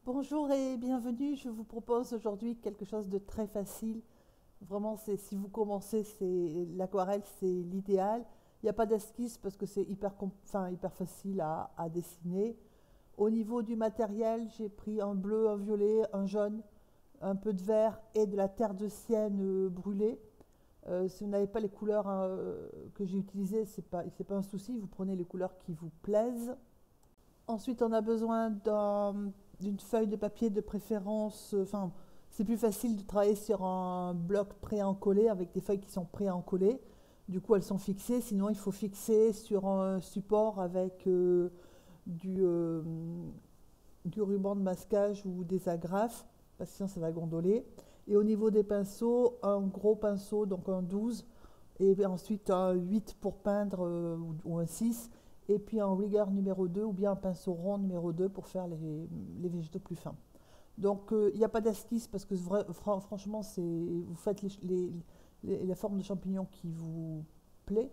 Bonjour et bienvenue. Je vous propose aujourd'hui quelque chose de très facile. Vraiment, si vous commencez, l'aquarelle, c'est l'idéal. Il n'y a pas d'esquisse parce que c'est hyper facile à dessiner. Au niveau du matériel, j'ai pris un bleu, un violet, un jaune, un peu de vert et de la terre de sienne brûlée. Si vous n'avez pas les couleurs que j'ai utilisées, c'est pas un souci. Vous prenez les couleurs qui vous plaisent. Ensuite, on a besoin d'une feuille de papier de préférence. Enfin, c'est plus facile de travailler sur un bloc pré-encollé avec des feuilles qui sont pré-encollées. Du coup, elles sont fixées. Sinon, il faut fixer sur un support avec du, euh, du ruban de masquage ou des agrafes, parce que sinon, ça va gondoler. Et au niveau des pinceaux, un gros pinceau, donc un 12, et ensuite un 8 pour peindre ou un 6, et puis un rigueur numéro 2 ou bien un pinceau rond numéro 2 pour faire les végétaux plus fins. Donc il n'y a pas d'esquisse parce que franchement, vous faites la forme de champignon qui vous plaît.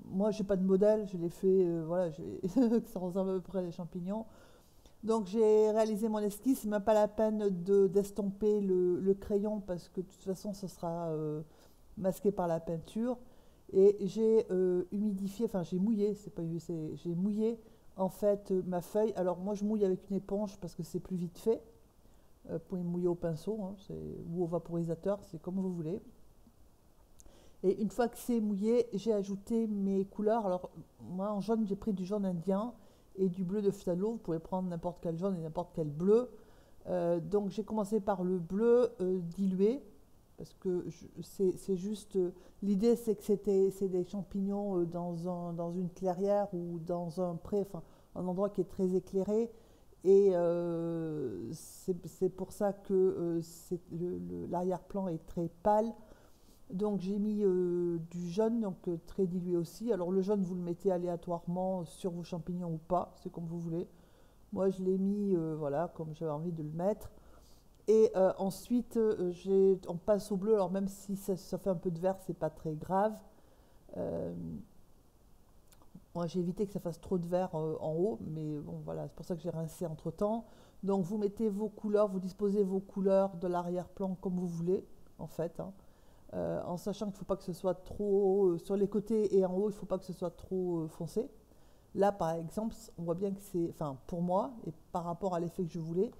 Moi, je n'ai pas de modèle, je l'ai fait, voilà, ça ressemble à peu près à des champignons. Donc j'ai réalisé mon esquisse, même pas la peine d'estomper le crayon parce que de toute façon, ce sera masqué par la peinture. Et j'ai humidifié, enfin j'ai mouillé, c'est pas j'ai mouillé en fait ma feuille. Alors moi je mouille avec une éponge parce que c'est plus vite fait. Vous pouvez mouiller au pinceau hein, ou au vaporisateur, c'est comme vous voulez. Et une fois que c'est mouillé, j'ai ajouté mes couleurs. Alors moi en jaune j'ai pris du jaune indien et du bleu de phthalo. Vous pouvez prendre n'importe quel jaune et n'importe quel bleu. Donc j'ai commencé par le bleu dilué parce que c'est juste l'idée c'est que c'est des champignons dans une clairière ou dans un pré, enfin un endroit qui est très éclairé et c'est pour ça que l'arrière-plan est très pâle. Donc j'ai mis du jaune, donc très dilué aussi. Alors le jaune vous le mettez aléatoirement sur vos champignons ou pas, c'est comme vous voulez. Moi je l'ai mis voilà comme j'avais envie de le mettre. Et ensuite, on passe au bleu. Alors même si ça fait un peu de vert, c'est pas très grave. Euh, Moi, j'ai évité que ça fasse trop de vert en haut, mais bon, voilà, c'est pour ça que j'ai rincé entre temps. Donc, vous mettez vos couleurs, vous disposez vos couleurs de l'arrière-plan comme vous voulez, en fait, hein. En sachant qu'il ne faut pas que ce soit trop sur les côtés et en haut, il ne faut pas que ce soit trop foncé. Là, par exemple, on voit bien que c'est, enfin, pour moi et par rapport à l'effet que je voulais,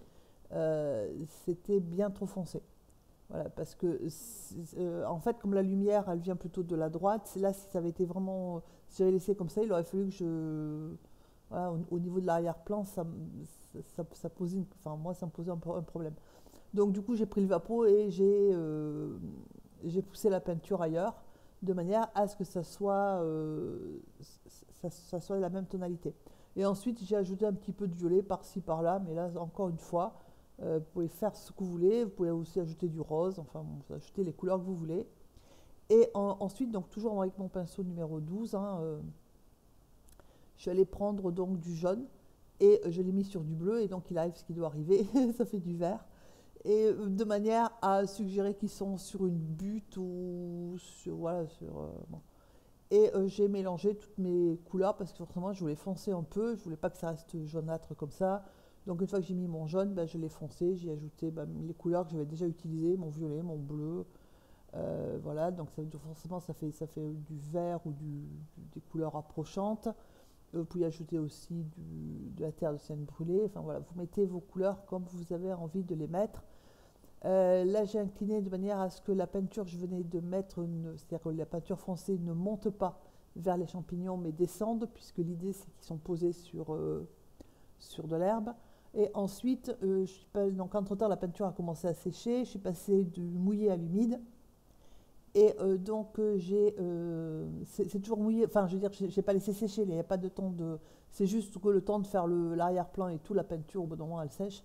c'était bien trop foncé. Voilà, parce que en fait, comme la lumière, elle vient plutôt de la droite, là, si ça avait été vraiment, si j'avais laissé comme ça, il aurait fallu que voilà, au niveau de l'arrière-plan, ça posait, enfin moi, ça me posait un problème. Donc du coup, j'ai pris le vapeau et j'ai poussé la peinture ailleurs, de manière à ce que ça soit la même tonalité. Et ensuite, j'ai ajouté un petit peu de violet par-ci, par-là, mais là, encore une fois, vous pouvez faire ce que vous voulez, vous pouvez aussi ajouter du rose, enfin, vous ajoutez les couleurs que vous voulez. Et ensuite, donc toujours avec mon pinceau numéro 12, hein, je suis allée prendre donc du jaune et je l'ai mis sur du bleu et donc il arrive ce qui doit arriver, ça fait du vert. Et de manière à suggérer qu'ils sont sur une butte ou sur, voilà, bon. Et j'ai mélangé toutes mes couleurs parce que forcément je voulais foncer un peu, je voulais pas que ça reste jaunâtre comme ça. Donc une fois que j'ai mis mon jaune, ben, je l'ai foncé, j'ai ajouté les couleurs que j'avais déjà utilisées, mon violet, mon bleu. Voilà, donc forcément ça fait du vert ou des couleurs approchantes. Vous pouvez ajouter aussi de la terre de sienne brûlée. Enfin voilà, vous mettez vos couleurs comme vous avez envie de les mettre. Là, j'ai incliné de manière à ce que la peinture que je venais de mettre, c'est-à-dire que la peinture foncée ne monte pas vers les champignons, mais descende, puisque l'idée c'est qu'ils sont posés sur de l'herbe. Et ensuite, donc entre-temps, la peinture a commencé à sécher, je suis passée du mouillé à l'humide. Et donc, c'est toujours mouillé, enfin, je veux dire, j'ai pas laissé sécher, il n'y a pas de temps de. C'est juste que le temps de faire l'arrière-plan et tout, la peinture, au bout d'un moment, elle sèche.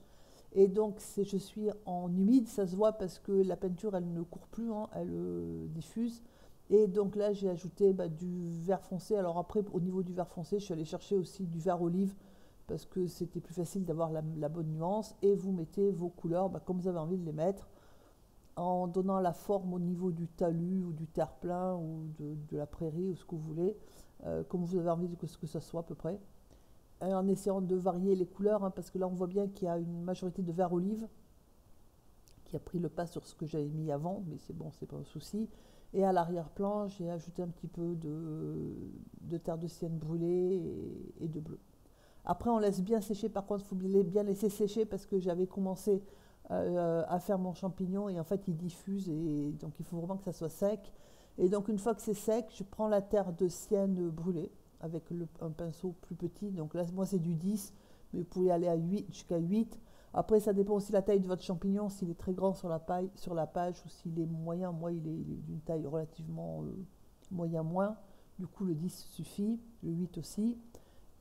Et donc, je suis en humide, ça se voit parce que la peinture, elle ne court plus, hein, elle diffuse. Et donc là, j'ai ajouté du vert foncé. Alors après, au niveau du vert foncé, je suis allée chercher aussi du vert olive parce que c'était plus facile d'avoir la bonne nuance. Et vous mettez vos couleurs comme vous avez envie de les mettre en donnant la forme au niveau du talus ou du terre-plein ou de la prairie ou ce que vous voulez, comme vous avez envie que ça soit à peu près. en essayant de varier les couleurs, hein, parce que là on voit bien qu'il y a une majorité de vert olive qui a pris le pas sur ce que j'avais mis avant, mais c'est bon, c'est pas un souci. Et à l'arrière-plan, j'ai ajouté un petit peu de terre de sienne brûlée et de bleu. Après, on laisse bien sécher. Par contre, il faut bien laisser sécher parce que j'avais commencé à faire mon champignon et en fait, il diffuse et donc il faut vraiment que ça soit sec. Et donc, une fois que c'est sec, je prends la terre de sienne brûlée avec un pinceau plus petit. Donc là, moi, c'est du 10, mais vous pouvez aller à 8, jusqu'à 8. Après, ça dépend aussi de la taille de votre champignon, s'il est très grand sur la page ou s'il est moyen. Moi, il est d'une taille relativement moyen moins. Du coup, le 10 suffit, le 8 aussi.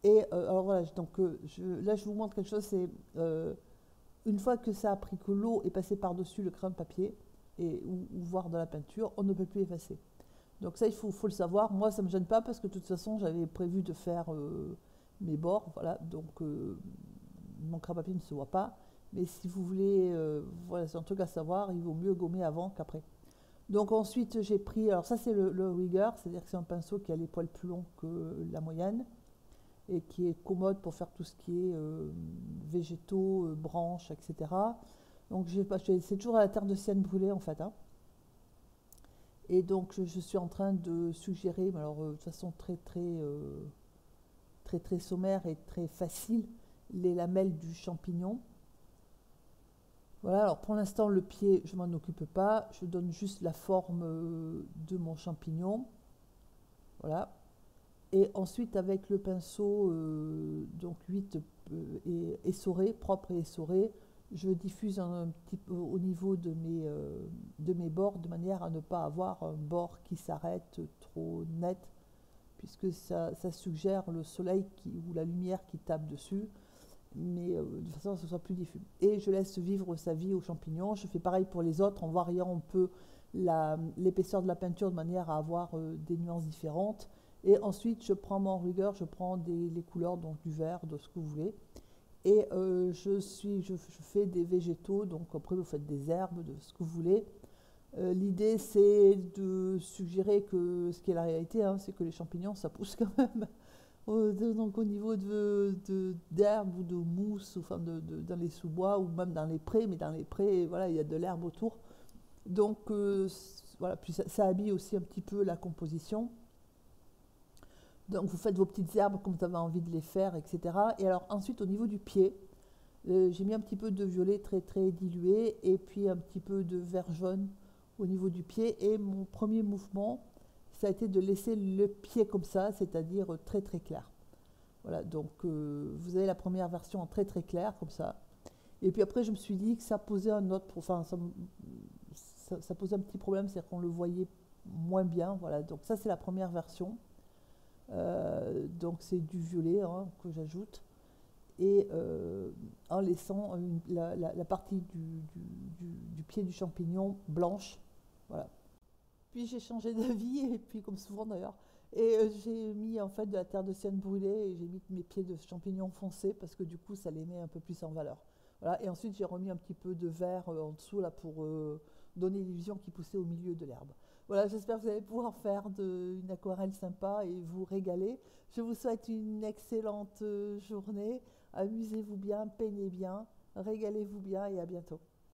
Et alors voilà, donc là, je vous montre quelque chose, c'est une fois que ça a pris que l'eau est passée par-dessus le crayon de papier, ou voire dans la peinture, on ne peut plus effacer. Donc ça, il faut le savoir. Moi, ça ne me gêne pas parce que de toute façon, j'avais prévu de faire mes bords, voilà, donc mon crayon de papier ne se voit pas. Mais si vous voulez, voilà, c'est un truc à savoir, il vaut mieux gommer avant qu'après. Donc ensuite, j'ai pris, alors ça c'est le Rigger, c'est-à-dire que c'est un pinceau qui a les poils plus longs que la moyenne et qui est commode pour faire tout ce qui est végétaux, branches, etc. Donc c'est toujours à la terre de sienne brûlée en fait, hein. Et donc je suis en train de suggérer, mais alors de façon très sommaire et très facile, les lamelles du champignon. Voilà, alors pour l'instant le pied, je m'en occupe pas, je donne juste la forme de mon champignon. Voilà. Et ensuite avec le pinceau donc 8 essoré, propre et essoré, je diffuse un petit peu au niveau de mes bords de manière à ne pas avoir un bord qui s'arrête trop net, puisque ça suggère le soleil ou la lumière qui tape dessus, mais de façon à ce que ce soit plus diffus. Et je laisse vivre sa vie aux champignons. Je fais pareil pour les autres en variant un peu l'épaisseur de la peinture de manière à avoir des nuances différentes. Et ensuite, je prends mon Rigger, je prends les couleurs, donc du vert, de ce que vous voulez. Et je fais des végétaux, donc après vous faites des herbes, de ce que vous voulez. L'idée, c'est de suggérer que, ce qui est la réalité, hein, c'est que les champignons, ça pousse quand même. Donc au niveau d'herbes ou de mousse, enfin dans les sous-bois ou même dans les prés, mais dans les prés, voilà, il y a de l'herbe autour. Donc voilà, puis ça habille aussi un petit peu la composition. Donc vous faites vos petites herbes comme vous avez envie de les faire, etc. Et alors ensuite au niveau du pied, j'ai mis un petit peu de violet très dilué et puis un petit peu de vert jaune au niveau du pied. Et mon premier mouvement, ça a été de laisser le pied comme ça, c'est-à-dire très clair. Voilà, donc vous avez la première version en très clair comme ça. Et puis après je me suis dit que ça posait un autre, enfin ça posait un petit problème, c'est-à-dire qu'on le voyait moins bien. Voilà, donc ça c'est la première version. Donc c'est du violet, hein, que j'ajoute, et en laissant la partie du pied du champignon blanche. Voilà. Puis j'ai changé d'avis, et puis comme souvent d'ailleurs, et j'ai mis en fait de la terre de sienne brûlée et j'ai mis mes pieds de champignon foncé parce que du coup ça les met un peu plus en valeur. Voilà. Et ensuite j'ai remis un petit peu de vert en dessous là pour donner l'illusion qu'il poussait au milieu de l'herbe. Voilà, j'espère que vous allez pouvoir faire une aquarelle sympa et vous régaler. Je vous souhaite une excellente journée. Amusez-vous bien, peignez bien, régalez-vous bien et à bientôt.